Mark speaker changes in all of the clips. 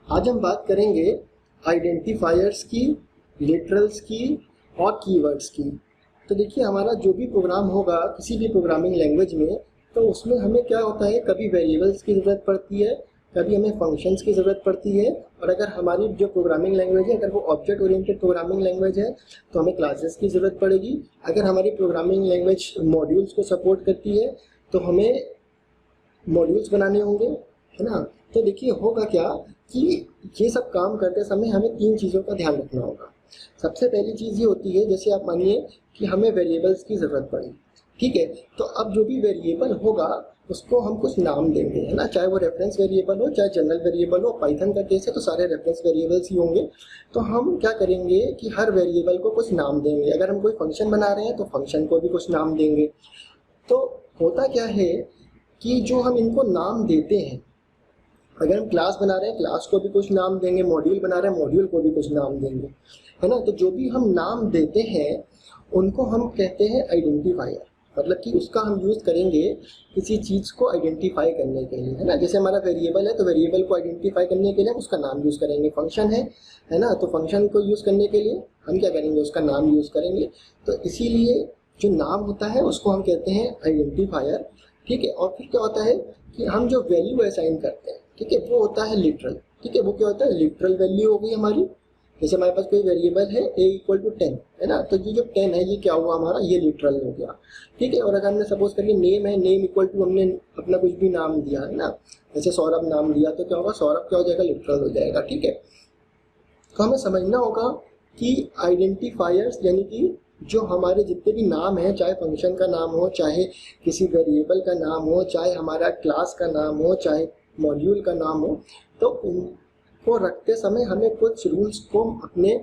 Speaker 1: आज हम बात करेंगे आइडेंटिफायर्स की, लिटरल्स की और कीवर्ड्स की। तो देखिए, हमारा जो भी प्रोग्राम होगा किसी भी प्रोग्रामिंग लैंग्वेज में, तो उसमें हमें क्या होता है, कभी वेरिएबल्स की ज़रूरत पड़ती है, कभी हमें फंक्शंस की ज़रूरत पड़ती है, और अगर हमारी जो प्रोग्रामिंग लैंग्वेज है अगर वो ऑब्जेक्ट ओरिएंटेड प्रोग्रामिंग लैंग्वेज है तो हमें क्लासेस की ज़रूरत पड़ेगी। अगर हमारी प्रोग्रामिंग लैंग्वेज मॉड्यूल्स को सपोर्ट करती है तो हमें मॉड्यूल्स बनाने होंगे, है ना। तो देखिए, होगा क्या कि ये सब काम करते समय हमें 3 चीज़ों का ध्यान रखना होगा। सबसे पहली चीज़ ये होती है, जैसे आप मानिए कि हमें वेरिएबल्स की ज़रूरत पड़ी, ठीक है, तो अब जो भी वेरिएबल होगा उसको हम कुछ नाम देंगे, है ना। चाहे वो रेफरेंस वेरिएबल हो, चाहे जनरल वेरिएबल हो। पाइथन का केस है तो सारे रेफरेंस वेरिएबल्स ही होंगे। तो हम क्या करेंगे कि हर वेरिएबल को कुछ नाम देंगे। अगर हम कोई फंक्शन बना रहे हैं तो फंक्शन को भी कुछ नाम देंगे। तो होता क्या है कि जो हम इनको नाम देते हैं, अगर हम क्लास बना रहे हैं क्लास को भी कुछ नाम देंगे, मॉड्यूल बना रहे हैं मॉड्यूल को भी कुछ नाम देंगे, है ना। तो जो भी हम नाम देते हैं उनको हम कहते हैं आइडेंटिफायर। मतलब कि उसका हम यूज़ करेंगे किसी चीज़ को आइडेंटिफाई करने के लिए, है ना। जैसे हमारा वेरिएबल है तो वेरिएबल को आइडेंटिफाई करने के लिए हम उसका नाम यूज़ करेंगे। फंक्शन है ना, तो फंक्शन को यूज़ करने के लिए हम क्या करेंगे, उसका नाम यूज़ करेंगे। तो इसीलिए जो नाम होता है उसको हम कहते हैं आइडेंटिफायर, ठीक है। और फिर क्या होता है कि हम जो वैल्यू असाइन करते हैं, ठीक है, वो होता है लिटरल, ठीक है। वो क्या होता है, लिटरल वैल्यू हो गई हमारी। जैसे हमारे पास कोई वेरिएबल है a = 10, है ना, तो ये जो 10 है ये क्या हुआ हमारा, ये लिटरल हो गया, ठीक है। और अगर हमने सपोज करिए नेम है, नेम = हमने अपना कुछ भी नाम दिया, है ना, जैसे सौरभ नाम दिया तो क्या होगा, सौरभ क्या हो जाएगा, लिटरल हो जाएगा, ठीक है। तो हमें समझना होगा कि आइडेंटिफायर्स यानी कि जो हमारे जितने भी नाम हैं, चाहे फंक्शन का नाम हो, चाहे किसी वेरिएबल का नाम हो, चाहे हमारा क्लास का नाम हो, चाहे मॉड्यूल का नाम हो, तो उनको रखते समय हमें कुछ रूल्स को अपने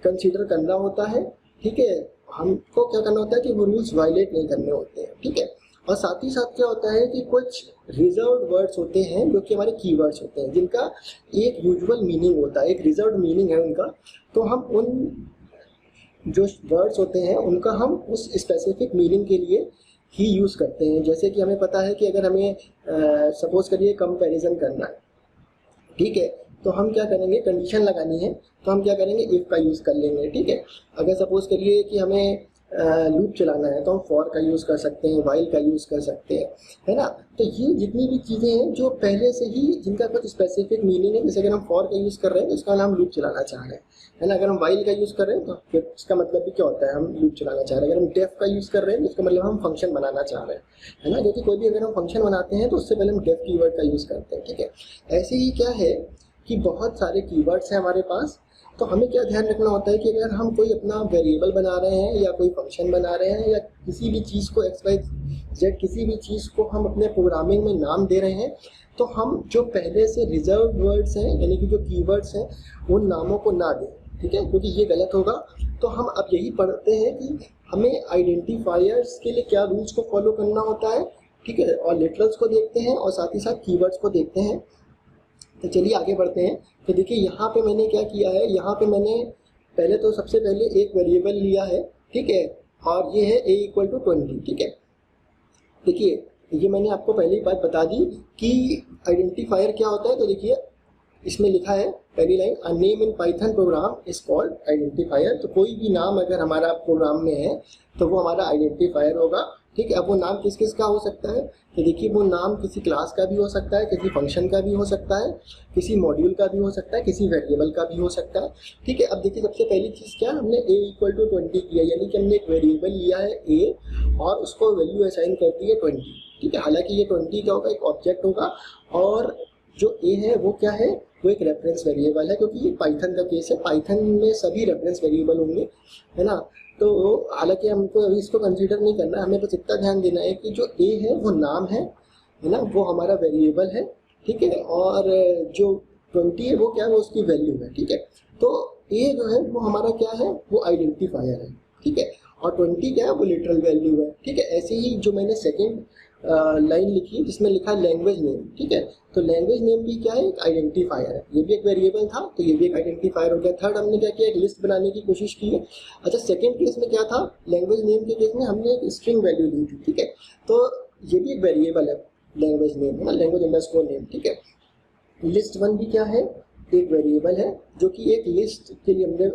Speaker 1: कंसीडर करना होता है, ठीक है। हमको क्या करना होता है कि वो रूल्स वायलेट नहीं करने होते हैं, ठीक है। और साथ ही साथ क्या होता है कि कुछ रिजर्व्ड वर्ड्स होते हैं जो कि हमारे कीवर्ड्स होते हैं, जिनका एक यूजुअल मीनिंग होता है, एक रिजर्व्ड मीनिंग है उनका। तो हम उन जो वर्ड्स होते हैं उनका हम उस स्पेसिफिक मीनिंग के लिए ही यूज़ करते हैं। जैसे कि हमें पता है कि अगर हमें सपोज करिए कंपैरिजन करना है, ठीक है, तो हम क्या करेंगे, कंडीशन लगानी है तो हम क्या करेंगे, इफ़ का यूज़ कर लेंगे, ठीक है। अगर सपोज करिए कि हमें लूप चलाना है तो हम फॉर का यूज़ कर सकते हैं, वाइल का यूज़ कर सकते हैं, है ना। तो ये जितनी भी चीज़ें हैं जो पहले से ही जिनका कुछ स्पेसिफिक मीनिंग है, जैसे अगर हम फॉर का यूज़ कर रहे हैं तो इसका मतलब हम लूप चलाना चाह रहे हैं, है ना। अगर हम वाइल का यूज़ कर रहे हैं तो फिर इसका मतलब भी क्या होता है, हम लूप चलाना चाह रहे हैं। अगर हम डेफ का यूज़ कर रहे हैं तो इसका मतलब हम फंक्शन बनाना चाह रहे हैं, है ना। क्योंकि कोई भी अगर हम फंक्शन बनाते हैं तो उससे पहले हम डेफ कीवर्ड का यूज़ करते हैं, ठीक है। ऐसे ही क्या है कि बहुत सारे कीवर्ड्स हैं हमारे पास। तो हमें क्या ध्यान रखना होता है कि अगर हम कोई अपना वेरिएबल बना रहे हैं या कोई फंक्शन बना रहे हैं या किसी भी चीज़ को XYZ किसी भी चीज़ को हम अपने प्रोग्रामिंग में नाम दे रहे हैं, तो हम जो पहले से रिजर्व वर्ड्स हैं यानी कि जो कीवर्ड्स हैं उन नामों को ना दें, ठीक है, क्योंकि ये गलत होगा। तो हम अब यही पढ़ते हैं कि हमें आइडेंटिफायर्स के लिए क्या रूल्स को फॉलो करना होता है, ठीक है, और लिटरल्स को देखते हैं और साथ ही साथ कीवर्ड्स को देखते हैं। तो चलिए आगे बढ़ते हैं। तो देखिए, यहाँ पे मैंने क्या किया है, यहाँ पे मैंने पहले तो सबसे पहले एक वेरिएबल लिया है, ठीक है, और ये है a = 20, ठीक है। देखिए, ये मैंने आपको पहले ही बात बता दी कि आइडेंटिफायर क्या होता है। तो देखिए, इसमें लिखा है पहली line, a name in Python programme is called identifier. तो कोई भी नाम अगर हमारा प्रोग्राम में है तो वो हमारा आइडेंटिफायर होगा, ठीक है। अब वो नाम किस किस का हो सकता है, तो देखिए वो नाम किसी क्लास का भी हो सकता है, किसी फंक्शन का भी हो सकता है, किसी मॉड्यूल का भी हो सकता है, किसी वेरिएबल का भी हो सकता है, ठीक है। अब देखिए, सबसे पहली चीज़ क्या, हमने a = 20 किया, यानी कि हमने एक वेरिएबल लिया है a और उसको वैल्यू असाइन कर दी है 20, ठीक है। हालांकि ये 20 क्या होगा, एक ऑब्जेक्ट होगा, और जो a है वो क्या है, वो एक रेफरेंस वेरिएबल है, क्योंकि ये पाइथन का केस है, पाइथन में सभी रेफरेंस वेरिएबल होंगे, है ना। तो हालांकि हमको अभी इसको कंसीडर नहीं करना है, हमें बस इतना ध्यान देना है कि जो a है वो नाम है ना, वो हमारा वेरिएबल है, ठीक है, और जो 20 है वो क्या है, वो उसकी वैल्यू है, ठीक है। तो a जो है वो हमारा क्या है, वो आइडेंटिफायर है, ठीक है, और 20 क्या है, वो लिटरल वैल्यू है, ठीक है। ऐसे ही जो मैंने सेकेंड लाइन लिखी जिसमें लिखा लैंग्वेज नेम, ठीक है, तो लैंग्वेज नेम भी क्या है, एक आइडेंटिफायर है, ये भी एक वेरिएबल था तो ये भी एक आइडेंटिफायर हो गया। थर्ड हमने क्या किया, एक लिस्ट बनाने की कोशिश की है। अच्छा, सेकंड केस में क्या था, लैंग्वेज नेम के केस में हमने एक स्ट्रिंग वैल्यू ली थी, ठीक है, तो ये भी एक वेरिएबल है लैंग्वेज नेम, है ना, लैंग्वेज अंडरस्कोर नेम, ठीक है। लिस्ट 1 भी क्या है, एक वेरिएबल है जो कि एक लिस्ट के लिए हमने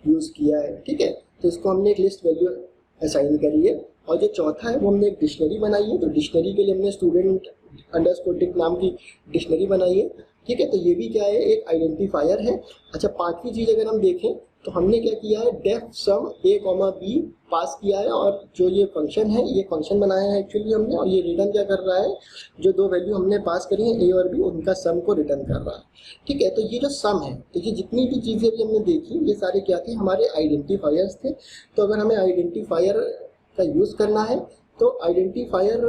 Speaker 1: यूज़ किया है, ठीक है। तो इसको हमने एक लिस्ट वैल्यू असाइन करी है। और जो चौथा है वो हमने एक डिक्शनरी बनाई है, तो डिक्शनरी के लिए हमने स्टूडेंट अंडरस्कोर टिक नाम की डिक्शनरी बनाई है, ठीक है। तो ये भी क्या है, एक आइडेंटिफायर है। अच्छा, पांचवी चीज़ अगर हम देखें तो हमने क्या किया है, डेफ सम a, b पास किया है, और जो ये फंक्शन है, ये फंक्शन बनाया है एक्चुअली हमने, और ये रिटर्न क्या कर रहा है, जो दो वैल्यू हमने पास करी है a और b, उनका सम को रिटर्न कर रहा है, ठीक है। तो ये जो सम है, तो ये जितनी भी चीज़ें भी हमने देखी, ये सारे क्या थे, हमारे आइडेंटिफायर्स थे। तो अगर हमें आइडेंटिफायर का यूज़ करना है तो आइडेंटिफायर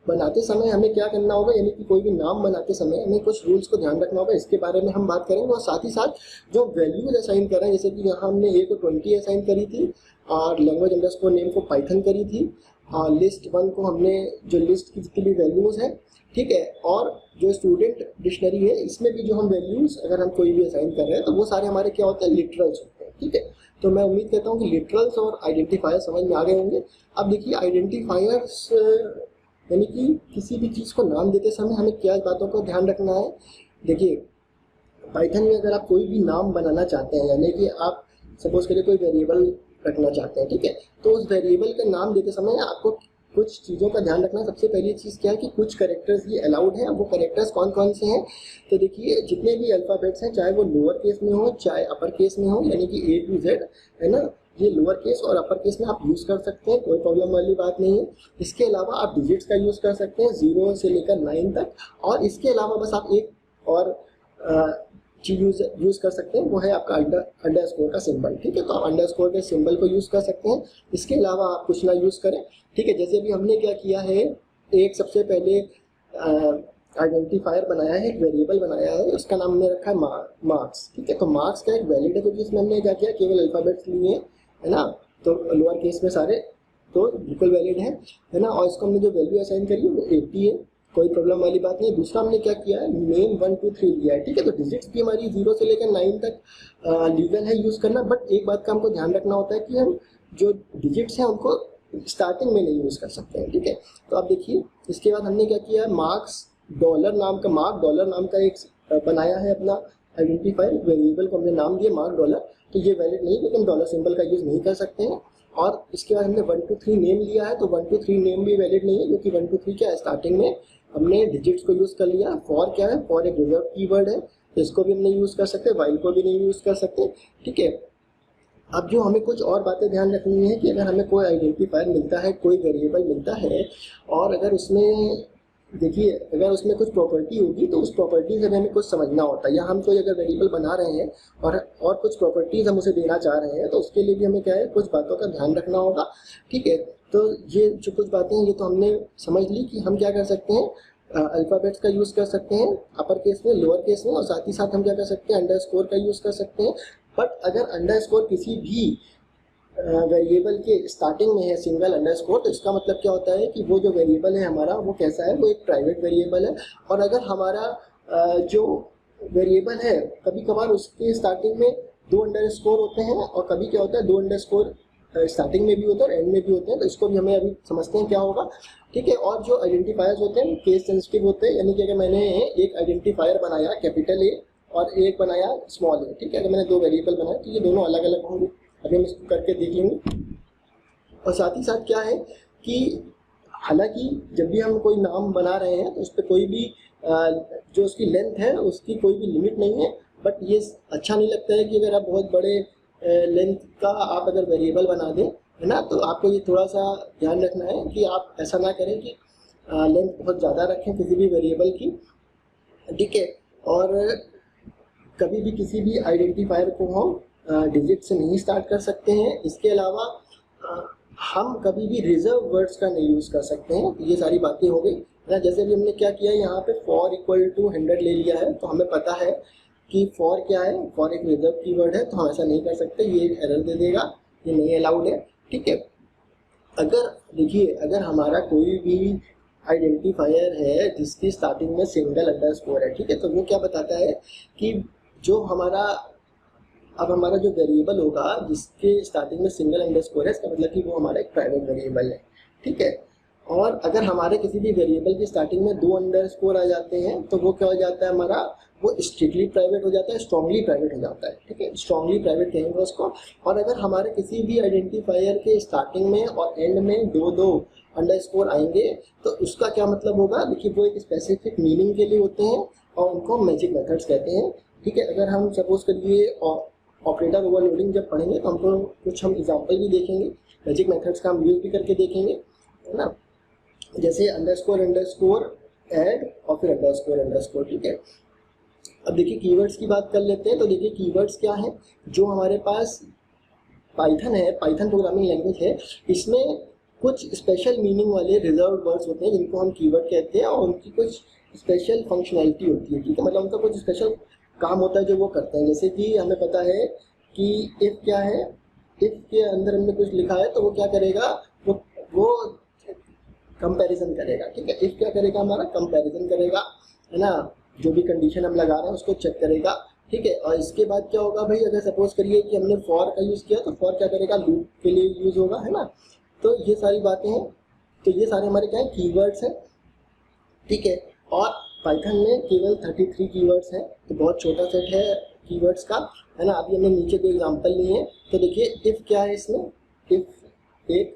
Speaker 1: बनाते समय हमें क्या करना होगा, यानी कि कोई भी नाम बनाते समय हमें कुछ रूल्स को ध्यान रखना होगा, इसके बारे में हम बात करेंगे। और साथ ही साथ जो वैल्यूज असाइन कर रहे हैं, जैसे कि यहाँ हमने a को 20 असाइन करी थी, और लैंग्वेज अंडरस्कोर नेम को पाइथन करी थी, और लिस्ट 1 को हमने जो लिस्ट की जितनी भी वैल्यूज़ हैं, ठीक है। और जो स्टूडेंट डिक्शनरी है, इसमें भी जो हम वैल्यूज़ अगर हम कोई भी असाइन कर रहे हैं तो वो सारे हमारे क्या होते हैं, लिटरल्स होते हैं, ठीक है। तो मैं उम्मीद करता हूँ कि लिटरल्स और आइडेंटिफायर समझ में आ गए होंगे। अब देखिए, आइडेंटिफायर्स यानी कि किसी भी चीज़ को नाम देते समय हमें क्या बातों का ध्यान रखना है। देखिए, पाइथन में अगर आप कोई भी नाम बनाना चाहते हैं, यानी कि आप सपोज करिए कोई वेरिएबल रखना चाहते हैं, ठीक है, तो उस वेरिएबल का नाम देते समय आपको कुछ चीज़ों का ध्यान रखना है। सबसे पहली चीज़ क्या है कि कुछ करेक्टर्स ये अलाउड हैं। अब वो करेक्टर्स कौन कौन से हैं, तो देखिए, जितने भी अल्फ़ाबेट्स हैं, चाहे वो लोअर केस में हो चाहे अपर केस में हो, यानी कि A to Z, है ना, ये लोअर केस और अपर केस में आप यूज़ कर सकते हैं, कोई प्रॉब्लम वाली बात नहीं है। इसके अलावा आप डिजिट्स का यूज़ कर सकते हैं 0 से लेकर 9 तक, और इसके अलावा बस आप एक और चीज़ यूज़ कर सकते हैं, वो है आपका अंडरस्कोर का सिंबल, ठीक है। तो आप अंडरस्कोर के सिंबल को यूज़ कर सकते हैं, इसके अलावा आप कुछ ना यूज़ करें, ठीक है। जैसे भी हमने क्या किया है, एक सबसे पहले आइडेंटिफायर बनाया है, एक वेरिएबल बनाया है, उसका नाम हमने रखा है मार्क्स, ठीक है। तो मार्क्स का एक वैलिड है, क्योंकि इसमें हमने क्या किया, केवल अल्फ़ाबेट्स लिए है ना, तो लोअर केस में सारे, तो बिल्कुल वैलिड है ना। और इसको हमने जो वैल्यू असाइन करी है वो 80 है, कोई प्रॉब्लम वाली बात नहीं। दूसरा हमने क्या किया है, नेम 1 2 3 लिया है, ठीक है। तो डिजिट्स भी हमारी 0 से लेकर 9 तक लीगल है यूज़ करना, बट एक बात का हमको ध्यान रखना होता है कि हम जो डिजिट्स हैं उनको स्टार्टिंग में नहीं यूज़ कर सकते हैं, ठीक है। तो आप देखिए, इसके बाद हमने क्या किया है, मार्क्स डॉलर नाम का एक बनाया है अपना आइडेंटिफायर वेरिएबल को हमने नाम दिया मार्क डॉलर। तो ये वैलिड नहीं, क्योंकि हम डॉलर सिंबल का यूज़ नहीं कर सकते हैं। और इसके बाद हमने 1 2 3 नेम लिया है, तो 1 2 3 नेम भी वैलिड नहीं है, क्योंकि 1 2 3 क्या है, स्टार्टिंग में हमने डिजिट्स को यूज़ कर लिया। फॉर क्या है, फॉर एक रिजर्व कीवर्ड है, तो इसको भी हम नहीं यूज़ कर सकते, वाइल को भी नहीं यूज़ कर सकते, ठीक है। अब जो हमें कुछ और बातें ध्यान रखनी है कि अगर हमें कोई आइडेंटिफायर मिलता है, कोई वेरिएबल मिलता है, और अगर उसमें देखिए, अगर उसमें कुछ प्रॉपर्टी होगी तो उस प्रॉपर्टी से हमें कुछ समझना होता है, या हम कोई अगर वेरिएबल बना रहे हैं और कुछ प्रॉपर्टीज़ हम उसे देना चाह रहे हैं, तो उसके लिए भी हमें क्या है, कुछ बातों का ध्यान रखना होगा, ठीक है। तो ये जो कुछ बातें हैं, ये तो हमने समझ ली कि हम क्या कर सकते हैं, अल्फ़ाबेट्स का यूज़ कर सकते हैं अपर केस में, लोअर केस में, और साथ ही साथ हम क्या कर सकते हैं, अंडरस्कोर का यूज़ कर सकते हैं। बट अगर अंडरस्कोर किसी भी वेरिएबल के स्टार्टिंग में है, सिंगल अंडरस्कोर, तो इसका मतलब क्या होता है कि वो जो वेरिएबल है हमारा, वो कैसा है, वो एक प्राइवेट वेरिएबल है। और अगर हमारा जो वेरिएबल है, कभी कभार उसके स्टार्टिंग में 2 अंडरस्कोर होते हैं, और कभी क्या होता है, 2 अंडरस्कोर स्टार्टिंग में भी होते हैं और एंड में भी होते हैं, तो इसको भी हमें अभी समझते हैं क्या होगा, ठीक है। और जो आइडेंटिफायर्स होते हैं केस सेंसिटिव होते हैं, यानी कि अगर मैंने एक आइडेंटिफायर बनाया कैपिटल ए और एक बनाया स्मॉल ए, ठीक है, अगर मैंने 2 वेरिएबल बनाए तो ये दोनों अलग अलग होंगे। अभी हम इसको करके देख लेंगे। और साथ ही साथ क्या है कि हालांकि जब भी हम कोई नाम बना रहे हैं तो उस पर कोई भी जो उसकी लेंथ है उसकी कोई भी लिमिट नहीं है, बट ये अच्छा नहीं लगता है कि अगर आप बहुत बड़े लेंथ का आप अगर वेरिएबल बना दें, है ना, तो आपको ये थोड़ा सा ध्यान रखना है कि आप ऐसा ना करें कि लेंथ बहुत ज़्यादा रखें किसी भी वेरिएबल की, ठीक है। और कभी भी किसी भी आइडेंटिफायर को हम डिजिट से नहीं स्टार्ट कर सकते हैं। इसके अलावा हम कभी भी रिजर्व वर्ड्स का नहीं यूज़ कर सकते हैं। ये सारी बातें हो गई ना। जैसे भी हमने क्या किया, यहाँ पे फॉर इक्वल टू 100 ले लिया है, तो हमें पता है कि फॉर क्या है, फॉर एक रिजर्व कीवर्ड है, तो हम ऐसा नहीं कर सकते, ये एरर दे देगा, ये नहीं अलाउड है, ठीक है। अगर देखिए, अगर हमारा कोई भी आइडेंटिफायर है जिसकी स्टार्टिंग में सिंगल अंडरस्कोर है, ठीक है, तो वो क्या बताता है कि जो हमारा जो वेरिएबल होगा जिसके स्टार्टिंग में सिंगल अंडरस्कोर है, इसका मतलब कि वो हमारा एक प्राइवेट वेरिएबल है, ठीक है। और अगर हमारे किसी भी वेरिएबल की स्टार्टिंग में 2 अंडरस्कोर आ जाते हैं तो वो क्या हो जाता है, हमारा वो स्ट्रिक्टली प्राइवेट हो जाता है, स्ट्रांगली प्राइवेट हो जाता है, ठीक है, स्ट्रांगली प्राइवेट कहेंगे उसको। और अगर हमारे किसी भी आइडेंटिफायर के स्टार्टिंग में और एंड में दो अंडरस्कोर आएंगे तो उसका क्या मतलब होगा, देखिए वो एक स्पेसिफिक मीनिंग के लिए होते हैं और उनको मैजिक मेथड्स कहते हैं, ठीक है। अगर हम सपोज करिए ऑपरेटर ओवरलोडिंग जब पढ़ेंगे तो हमको कुछ हम एग्जाम्पल भी देखेंगे, मैजिक मेथड्स का हम यूज भी करके देखेंगे, है ना। जैसे अंडरस्कोर ऐड और फिर अंडरस्कोर, ठीक है। अब देखिए कीवर्ड्स की बात कर लेते हैं। तो देखिए कीवर्ड्स क्या है, जो हमारे पास पाइथन है, पाइथन प्रोग्रामिंग लैंग्वेज है, इसमें कुछ स्पेशल मीनिंग वाले रिजर्व वर्ड्स होते हैं जिनको हम कीवर्ड कहते हैं और उनकी कुछ स्पेशल फंक्शनैलिटी होती है, ठीक है, मतलब उनका कुछ स्पेशल काम होता है जो वो करते हैं। जैसे कि हमें पता है कि इफ़ क्या है, इफ़ के अंदर हमने कुछ लिखा है तो वो क्या करेगा, वो कंपैरिजन करेगा, ठीक है। इफ़ क्या करेगा, हमारा कंपैरिजन करेगा, है ना, जो भी कंडीशन हम लगा रहे हैं उसको चेक करेगा, ठीक है। और इसके बाद क्या होगा भाई, अगर सपोज करिए कि हमने फॉर का यूज़ किया तो फॉर क्या करेगा, लूप के लिए यूज़ होगा, है ना। तो ये सारी बातें हैं, तो ये सारे हमारे क्या है, कीवर्ड्स हैं, ठीक है। और पाइथन में केवल 33 कीवर्ड्स हैं, तो बहुत छोटा सेट है कीवर्ड्स का, है ना। अभी हमने नीचे दो एग्जांपल लिए हैं। तो देखिए इफ़ क्या है, इसमें इफ़ एक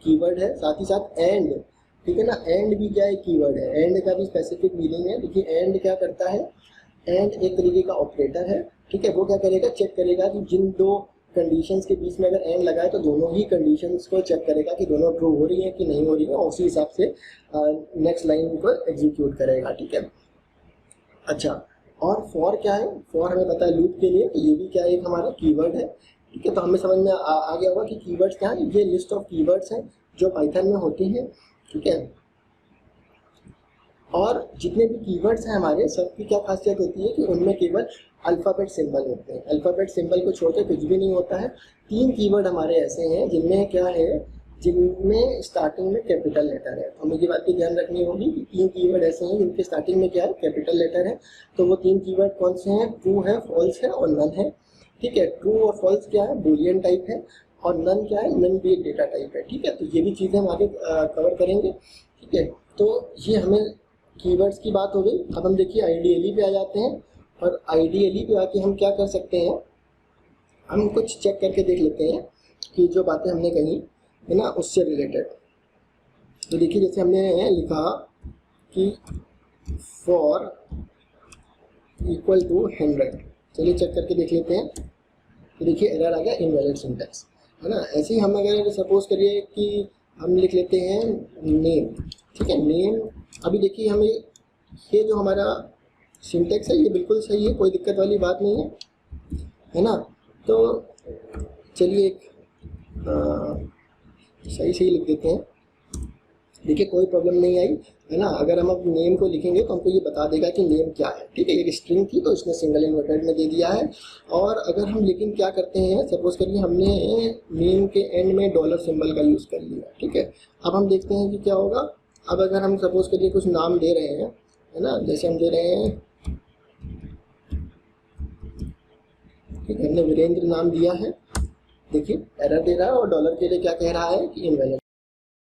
Speaker 1: कीवर्ड है, साथ ही साथ एंड, ठीक है ना, एंड भी क्या है, कीवर्ड है, एंड का भी स्पेसिफिक मीनिंग है। देखिए एंड क्या करता है, एंड एक तरीके का ऑपरेटर है, ठीक है। वो क्या करेगा, चेक करेगा कि जिन दो कंडीशंस के बीच में अगर एंड लगाए तो दोनों ही कंडीशंस को चेक करेगा कि दोनों ट्रू हो रही है कि नहीं हो रही है, और उसी हिसाब से नेक्स्ट लाइन को एग्जीक्यूट करेगा, ठीक है। अच्छा, और फॉर क्या है, फॉर हमें पता है लूप के लिए, तो ये भी क्या है, एक हमारा कीवर्ड है, ठीक है। तो हमें समझ में आ गया होगा कि कीवर्ड्स क्या है, ये लिस्ट ऑफ कीवर्ड्स हैं जो पाइथन में होती हैं, ठीक है। और जितने भी कीवर्ड्स हैं हमारे, सबकी क्या खासियत होती है कि उनमें केवल अल्फ़ाबेट सिंबल होते हैं, अल्फ़ाबेट सिंबल को छोड़कर कुछ भी नहीं होता है। 3 कीवर्ड हमारे ऐसे हैं जिनमें क्या है, जिनमें स्टार्टिंग में कैपिटल लेटर है। तो हमें ये बात की ध्यान रखनी होगी कि 3 कीवर्ड ऐसे हैं जिनके स्टार्टिंग में क्या है, कैपिटल लेटर है। तो वो 3 कीवर्ड कौन से हैं, ट्रू है, फॉल्स है और नन है, ठीक है। ट्रू और फॉल्स क्या है, बूलियन टाइप है, और नन क्या है, नन भी एक डेटा टाइप है, ठीक है। तो ये भी चीज़ें हम आगे कवर करेंगे, ठीक है। तो ये हमें कीवर्ड्स की बात हो गई। अब हम देखिए आइडियली पे आ जाते हैं, और आइडियली पे आके हम क्या कर सकते हैं, हम कुछ चेक करके देख लेते हैं कि जो बातें हमने कही है ना उससे रिलेटेड। तो देखिए जैसे हमने लिखा कि फॉर इक्वल टू 100, चलिए चेक करके देख लेते हैं। तो देखिए एरर आ गया, इनवैलिड सिंटैक्स, है ना। ऐसे ही हम अगर सपोज करिए कि हम लिख लेते हैं नेम, ठीक है, नेम। अभी देखिए हमें ये जो हमारा सिंटैक्स है ये बिल्कुल सही है, कोई दिक्कत वाली बात नहीं है ना। तो चलिए एक सही लिख देते हैं। देखिए कोई प्रॉब्लम नहीं आई, है ना। अगर हम अब नेम को लिखेंगे तो हमको ये बता देगा कि नेम क्या है, ठीक है। एक स्ट्रिंग थी तो इसने सिंगल इन्वर्टेड में दे दिया है। और अगर हम लेकिन क्या करते हैं, सपोज करिए हमने नेम के एंड में डॉलर सिंबल का यूज़ कर लिया, ठीक है। अब हम देखते हैं कि क्या होगा। अब अगर हम सपोज करिए कुछ नाम दे रहे हैं, है ना, जैसे हम दे रहे हैं, ठीक है, हमने वीरेंद्र नाम दिया है, देखिए एरर दे रहा है और डॉलर के लिए क्या कह रहा है कि इनवैलिड